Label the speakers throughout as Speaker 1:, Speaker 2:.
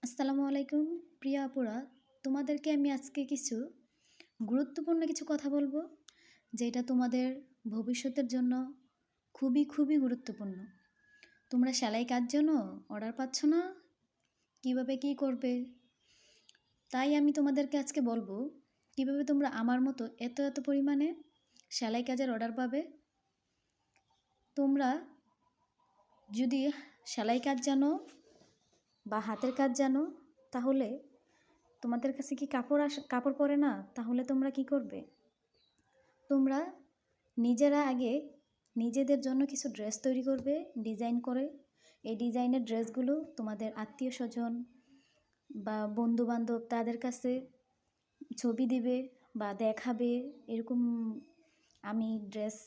Speaker 1: আসসালামু আলাইকুম প্রিয় আপুরা, তোমাদেরকে আমি আজকে কিছু গুরুত্বপূর্ণ কিছু কথা বলবো, যেটা তোমাদের ভবিষ্যতের জন্য খুবই খুবই গুরুত্বপূর্ণ। তোমরা সেলাই কাজ জানো, অর্ডার পাচ্ছ না, কিভাবে কি করবে? তাই আমি তোমাদেরকে আজকে বলবো কিভাবে তোমরা আমার মতো এত এত পরিমাণে সেলাই কাজের অর্ডার পাবে। তোমরা যদি সেলাই কাজ জানো বা হাতের কাজ জানো, তাহলে তোমাদের কাছে কি কাপড় পরে না? তাহলে তোমরা কি করবে? তোমরা নিজেরা আগে নিজেদের জন্য কিছু ড্রেস তৈরি করবে ডিজাইন করে। এই ডিজাইনের ড্রেসগুলো তোমাদের আত্মীয় স্বজন বা বন্ধু বান্ধব তাদের কাছে ছবি দিবে বা দেখাবে। এরকম আমি ড্রেস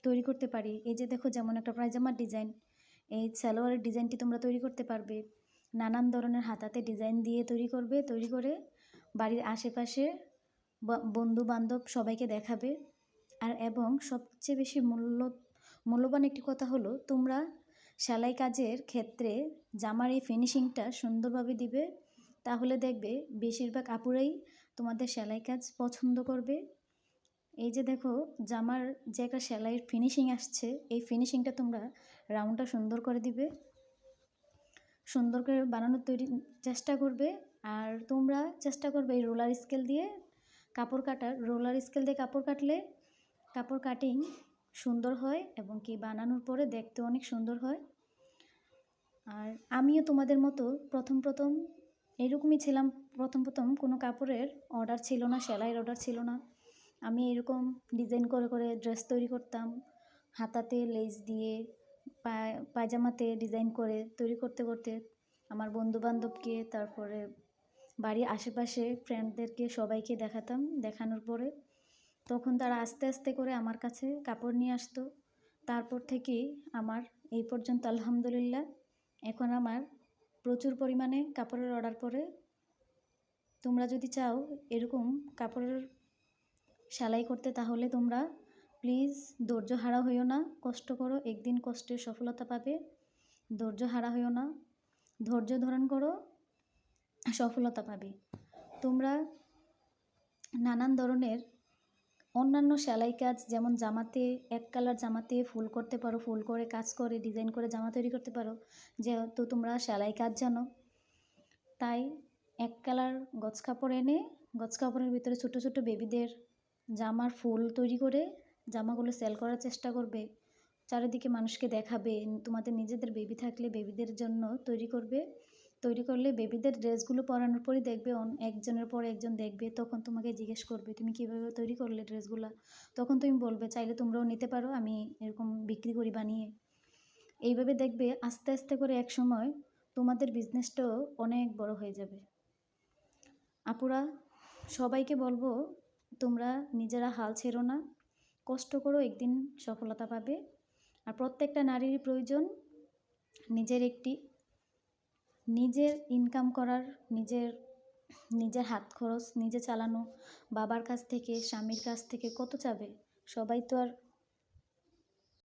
Speaker 1: তৈরি করতে পারি। এই যে দেখো, যেমন একটা পায়জামার ডিজাইন, এই সালোয়ারের ডিজাইনটি তোমরা তৈরি করতে পারবে। নানান ধরনের হাতাতে ডিজাইন দিয়ে তৈরি করবে, তৈরি করে বাড়ির আশেপাশে বন্ধু বান্ধব সবাইকে দেখাবে। আর এবং সবচেয়ে বেশি মূল্যবান একটি কথা হলো, তোমরা সেলাই কাজের ক্ষেত্রে জামার এই ফিনিশিংটা সুন্দরভাবে দিবে। তাহলে দেখবে বেশিরভাগ আপুরাই তোমাদের সেলাই কাজ পছন্দ করবে। এই যে দেখো, জামার যে একটা সেলাইয়ের ফিনিশিং আসছে, এই ফিনিশিংটা তোমরা রাউন্ডটা সুন্দর করে দিবে, সুন্দর করে বানানোর চেষ্টা করবে। আর তোমরা চেষ্টা করবে এই রোলার স্কেল দিয়ে কাপড় কাটার। রোলার স্কেল দিয়ে কাপড় কাটলে কাপড় কাটিং সুন্দর হয় এবং কি বানানোর পরে দেখতে অনেক সুন্দর হয়। আর আমিও তোমাদের মতো প্রথম এরকমই ছিলাম। প্রথম কোনো কাপড়ের অর্ডার ছিল না, সেলাইয়ের অর্ডার ছিল না। আমি এরকম ডিজাইন করে করে ড্রেস তৈরি করতাম, হাতাতে লেস দিয়ে, পায়জামাতে ডিজাইন করে তৈরি করতে করতে আমার বন্ধুবান্ধবকে, তারপরে বাড়ির আশেপাশে ফ্রেন্ডদেরকে সবাইকে দেখাতাম। দেখানোর পরে তখন তারা আস্তে আস্তে করে আমার কাছে কাপড় নিয়ে আসতো। তারপর থেকেই আমার এই পর্যন্ত আলহামদুলিল্লাহ এখন আমার প্রচুর পরিমাণে কাপড়ের অর্ডার পড়ে। তোমরা যদি চাও এরকম কাপড়ের সেলাই করতে, তাহলে তোমরা প্লিজ ধৈর্য হারা হইও না, কষ্ট করো, একদিন কষ্টের সফলতা পাবে। ধৈর্য হারা হইও না, ধৈর্য ধারণ করো, সফলতা পাবে। তোমরা নানান ধরনের অন্যান্য সেলাই কাজ, যেমন জামাতে এক কালার জামাতে ফুল করতে পারো, ফুল করে কাজ করে ডিজাইন করে জামা তৈরি করতে পারো। যেহেতু তোমরা সেলাই কাজ জানো, তাই এক কালার গজ কাপড় এনে গজ কাপড়ের ভিতরে ছোট ছোট বেবিদের জামার ফুল তৈরি করে জামাগুলো সেল করার চেষ্টা করবে। চারিদিকে মানুষকে দেখাবে। তোমাদের নিজেদের বেবি থাকলে বেবিদের জন্য তৈরি করবে। তৈরি করলে বেবিদের ড্রেসগুলো পরানোর পরই দেখবে একজনের পর একজন দেখবে, তখন তোমাকে জিজ্ঞেস করবে তুমি কীভাবে তৈরি করলে ড্রেসগুলো। তখন তুমি বলবে চাইলে তোমরাও নিতে পারো, আমি এরকম বিক্রি করি বানিয়ে। এইভাবে দেখবে আস্তে আস্তে করে এক সময় তোমাদের বিজনেসটাও অনেক বড় হয়ে যাবে। আপুরা, সবাইকে বলবো তোমরা নিজেরা হাল ছেড়ো না, কষ্ট করো, একদিন সফলতা পাবে। আর প্রত্যেকটা নারীর প্রয়োজন নিজের ইনকাম করার, নিজের হাত খরচ নিজে চালানো। বাবার কাছ থেকে, স্বামীর কাছ থেকে কত চাবে? সবাই তো আর